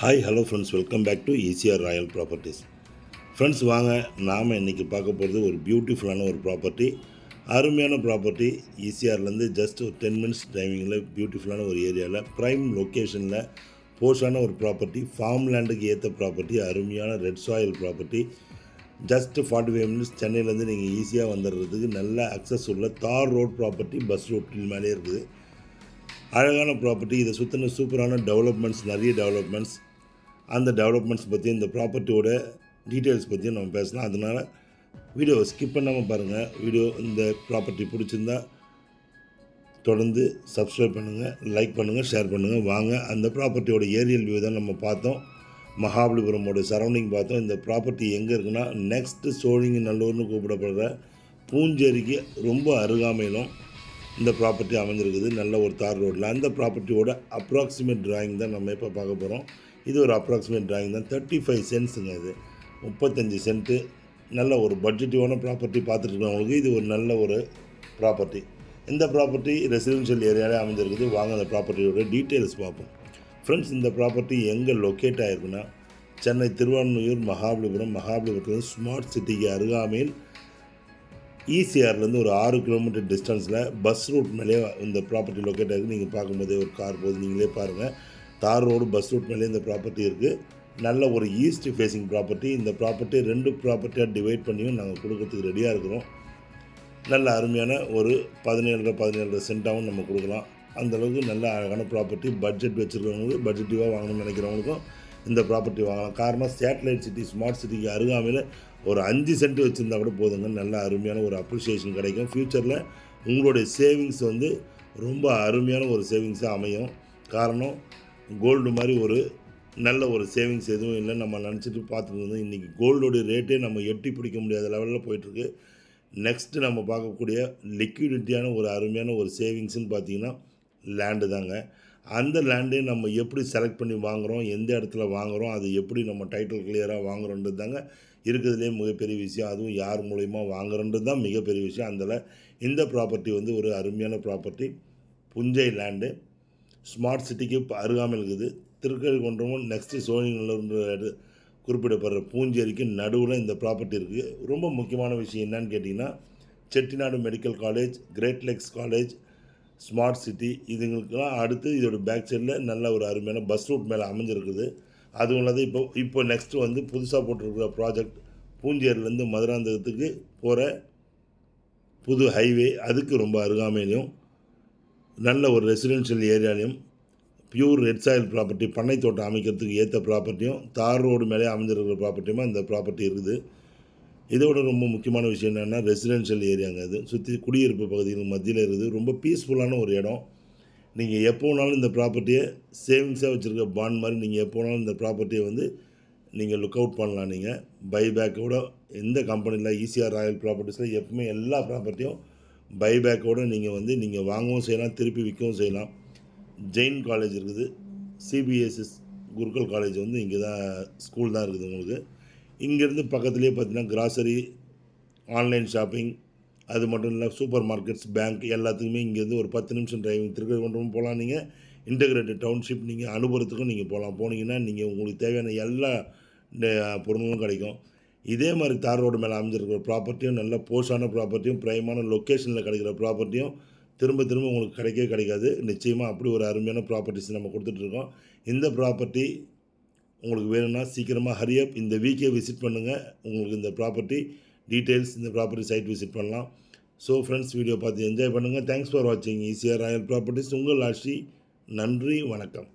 Hi hello friends, welcome back to ECR royal properties. Friends வாங்க, நாம் இன்றைக்கி பார்க்க போகிறது ஒரு பியூட்டிஃபுல்லான ஒரு ப்ராப்பர்ட்டி. அருமையான ப்ராப்பர்ட்டி. ஈசிஆர்லேருந்து ஜஸ்ட் ஒரு 10 மினிட்ஸ் டிரைவிங்கில் பியூட்டிஃபுல்லான ஒரு ஏரியாவில் ப்ரைம் லொக்கேஷனில் போஷான ஒரு ப்ராப்பர்ட்டி. ஃபார்ம் லேண்டுக்கு ஏற்ற ப்ராப்பர்ட்டி. அருமையான red soil property. Just 45 minutes சென்னையிலேருந்து நீங்கள் ஈஸியாக வந்துடுறதுக்கு நல்ல அக்சஸ் உள்ள தார் ரோட் ப்ராப்பர்ட்டி. பஸ் ரோட்டில் மேலே இருக்குது. அழகான ப்ராப்பர்ட்டி. இதை சுற்றின சூப்பரான டெவலப்மெண்ட்ஸ், நிறைய டெவலப்மெண்ட்ஸ். அந்த டெவலப்மெண்ட்ஸ் பற்றி, இந்த ப்ராப்பர்ட்டியோட டீட்டெயில்ஸ் பற்றியும் நம்ம பேசலாம். அதனால் வீடியோவை ஸ்கிப் பண்ணாமல் பாருங்கள். இந்த ப்ராப்பர்ட்டி பிடிச்சிருந்தா தொடர்ந்து சப்ஸ்கிரைப் பண்ணுங்கள், லைக் பண்ணுங்கள், ஷேர் பண்ணுங்கள். வாங்க, அந்த ப்ராப்பர்ட்டியோட ஏரியல் வியூ தான் நம்ம பார்த்தோம். மகாபலிபுரமோட சரௌண்டிங் பார்த்தோம். இந்த ப்ராப்பர்ட்டி எங்கே இருக்குன்னா, நெக்ஸ்ட்டு சோழிங்கநல்லூர்னு கூப்பிடப்படுற பூஞ்சேரிக்கு ரொம்ப அருகாமையிலும் இந்த ப்ராப்பர்ட்டி அமைஞ்சிருக்குது. நல்ல ஒரு தார் ரோட்டில். அந்த ப்ராப்பர்ட்டியோட அப்ராக்சிமேட் டிராயிங் தான் நம்ம இப்போ பார்க்க போகிறோம். இது ஒரு அப்ராக்சிமேட் டிராயிங் தான். 35 சென்ட்ஸுங்க. இது 35 சென்ட்டு. நல்ல ஒரு பட்ஜெட்டிவான ப்ராப்பர்ட்டி. பார்த்துட்டு இருக்கவங்களுக்கு இது ஒரு நல்ல ஒரு ப்ராப்பர்ட்டி. இந்த ப்ராப்பர்ட்டி ரெசிடென்ஷியல் ஏரியாவில் அமைஞ்சிருக்குது. வாங்க அந்த ப்ராப்பர்ட்டியோட டீட்டெயில்ஸ் பார்ப்போம். ஃப்ரெண்ட்ஸ், இந்த ப்ராப்பர்ட்டி எங்கே லொக்கேட் ஆகிருக்குன்னா, சென்னை திருவான்மையூர் மகாபலிபுரத்துலேருந்து ஸ்மார்ட் சிட்டிக்கு அருகாமையில் ஈசிஆர்லேருந்து ஒரு 6 கிலோமீட்டர் டிஸ்டன்ஸில் பஸ் ரூட் மேலே இந்த ப்ராப்பர்ட்டி லொக்கேட் ஆகிருக்கு. நீங்கள் பார்க்கும்போதே ஒரு கார் போகுது, நீங்களே பாருங்கள். தார் ரோடு பஸ் ரூட் மேலே இந்த ப்ராப்பர்ட்டி இருக்குது. நல்ல ஒரு ஈஸ்ட் ஃபேஸிங் ப்ராப்பர்ட்டி. இந்த ப்ராப்பர்ட்டி 2 ப்ராப்பர்ட்டியாக டிவைட் பண்ணியும் நாங்கள் கொடுக்கறதுக்கு ரெடியாக இருக்கிறோம். நல்ல அருமையான ஒரு 17 சென்ட்டாகவும் நம்ம கொடுக்கலாம். அந்தளவுக்கு நல்ல அழகான ப்ராப்பர்ட்டி. பட்ஜெட் வச்சுருக்கவங்களுக்கு, பட்ஜெட்டிவாக வாங்கணும்னு நினைக்கிறவங்களுக்கும் இந்த ப்ராப்பர்ட்டி வாங்கலாம். காரணம், சேட்டலைட் சிட்டி, ஸ்மார்ட் சிட்டிக்கு அருகாமையில் ஒரு 5 சென்ட் வச்சுருந்தா கூட போதுங்க. நல்ல அருமையான ஒரு அப்ரிஷியேஷன் கிடைக்கும். ஃப்யூச்சரில் உங்களுடைய சேவிங்ஸ் வந்து ரொம்ப அருமையான ஒரு சேவிங்ஸாக அமையும். காரணம், கோல்டு மாதிரி ஒரு நல்ல ஒரு சேவிங்ஸ் எதுவும் இல்லை. நம்ம நினச்சிட்டு பார்த்துட்டு இருந்தோம். இன்றைக்கி கோல்டோடைய ரேட்டே நம்ம எட்டி பிடிக்க முடியாத லெவலில் போயிட்டுருக்கு. நெக்ஸ்ட்டு நம்ம பார்க்கக்கூடிய லிக்விடிட்டியான ஒரு அருமையான ஒரு சேவிங்ஸ்னு பார்த்திங்கன்னா லேண்டு தாங்க. அந்த லேண்டே நம்ம எப்படி செலக்ட் பண்ணி வாங்குகிறோம், எந்த இடத்துல வாங்குகிறோம், அது எப்படி நம்ம டைட்டில் கிளியராக வாங்குகிறோன்றது தாங்க இருக்கிறதுலே மிகப்பெரிய விஷயம். அதுவும் யார் மூலயமா வாங்குறன்றது தான் மிகப்பெரிய விஷயம். அதில் இந்த ப்ராப்பர்ட்டி வந்து ஒரு அருமையான ப்ராப்பர்ட்டி. புஞ்சை லேண்டு, ஸ்மார்ட் சிட்டிக்கு அருகாமல் இருக்குது. திருக்கழுக்குன்றமும் நெக்ஸ்ட்டு சோழிங்கநல்லூர் குறிப்பிடப்படுற பூஞ்சேரிக்கு நடுவில் இந்த ப்ராப்பர்ட்டி இருக்குது. ரொம்ப முக்கியமான விஷயம் என்னன்னு கேட்டிங்கன்னா, Chettinad medical college, great lakes college, smart city, இதுங்களுக்கெல்லாம் அடுத்து இதோட பேக் சைடில் நல்ல ஒரு அருமையான பஸ் ரூட் மேலே அமைஞ்சிருக்குது. அதுவும் இல்லாத இப்போ நெக்ஸ்ட்டு வந்து புதுசாக போட்டிருக்கிற ப்ராஜெக்ட் பூஞ்சேரிலேருந்து மதுராந்தகத்துக்கு போகிற புது ஹைவே, அதுக்கு ரொம்ப அருகாமையிலையும் நல்ல ஒரு ரெசிடென்ஷியல் ஏரியாலையும் பியூர் ரெட் சாயில் ப்ராப்பர்ட்டி, பண்ணை தோட்டம் அமைக்கிறதுக்கு ஏற்ற ப்ராப்பர்ட்டியும் தார் ரோடு மேலே அமைஞ்சிருக்கிற ப்ராப்பர்ட்டியுமா இந்த ப்ராப்பர்ட்டி இருக்குது. இதோட ரொம்ப முக்கியமான விஷயம் என்னென்னா, ரெசிடென்ஷியல் ஏரியாங்க. அது சுற்றி குடியிருப்பு பகுதிகள் மத்தியில் இருக்குது. ரொம்ப பீஸ்ஃபுல்லான ஒரு இடம். நீங்கள் எப்போ வேணாலும் இந்த ப்ராப்பர்ட்டியை சேவிங்ஸாக வச்சுருக்க பாண்ட் மாதிரி நீங்கள் எப்போ வேணாலும் இந்த ப்ராப்பர்ட்டியை வந்து நீங்கள் லுக் அவுட் பண்ணலாம். நீங்கள் பைபேக்கோட எந்த கம்பெனியில் ஈசிஆர் ராயல் ப்ராப்பர்ட்டிஸில் எப்பவுமே எல்லா ப்ராப்பர்ட்டியும் பைபேக்கோடு நீங்கள் வாங்கவும் செய்யலாம், திருப்பி விற்கவும் செய்யலாம். ஜெயின் காலேஜ் இருக்குது. சிபிஎஸ்எஸ் குருக்கள் காலேஜ் வந்து இங்கே தான் ஸ்கூல் தான் இருக்குது உங்களுக்கு. இங்கேருந்து பக்கத்துலேயே பார்த்தீங்கன்னா கிராசரி, ஆன்லைன் ஷாப்பிங், அது மட்டும் இல்லை சூப்பர் மார்க்கெட்ஸ், பேங்க் எல்லாத்துக்குமே இங்கேருந்து ஒரு 10 நிமிஷம் டிரைவிங் திருக்கழுக்குன்றம் போகலாம். நீங்கள் இன்டகிரேட்டட் டவுன்ஷிப் நீங்கள் அனுபவத்துக்கும் நீங்கள் போகலாம். போனீங்கன்னா நீங்கள் உங்களுக்கு தேவையான எல்லா பொருளும் கிடைக்கும். இதே மாதிரி தார் ரோடு மேலே அமைஞ்சிருக்கிற ப்ராப்பர்ட்டியும், நல்ல போஷான ப்ராப்பர்ட்டியும், ப்ரைமான லொக்கேஷனில் கிடைக்கிற ப்ராப்பர்ட்டியும் திரும்ப உங்களுக்கு கிடைக்காது. நிச்சயமாக அப்படி ஒரு அருமையான ப்ராப்பர்ட்டிஸ் நம்ம கொடுத்துட்ருக்கோம். இந்த ப்ராப்பர்ட்டி உங்களுக்கு வேணும்னா சீக்கிரமாக ஹரியப் இந்த வீக்கே விசிட் பண்ணுங்கள். உங்களுக்கு இந்த ப்ராப்பர்ட்டி டீட்டெயில்ஸ், இந்த ப்ராப்பர்ட்டி சைட் விசிட் பண்ணலாம். ஸோ ஃப்ரெண்ட்ஸ், வீடியோ பார்த்து என்ஜாய் பண்ணுங்கள். தேங்க்ஸ் ஃபார் வாட்சிங் ஈசிஆர் ராயல் ப்ராப்பர்ட்டிஸ். உங்கள் ஆட்சி. நன்றி, வணக்கம்.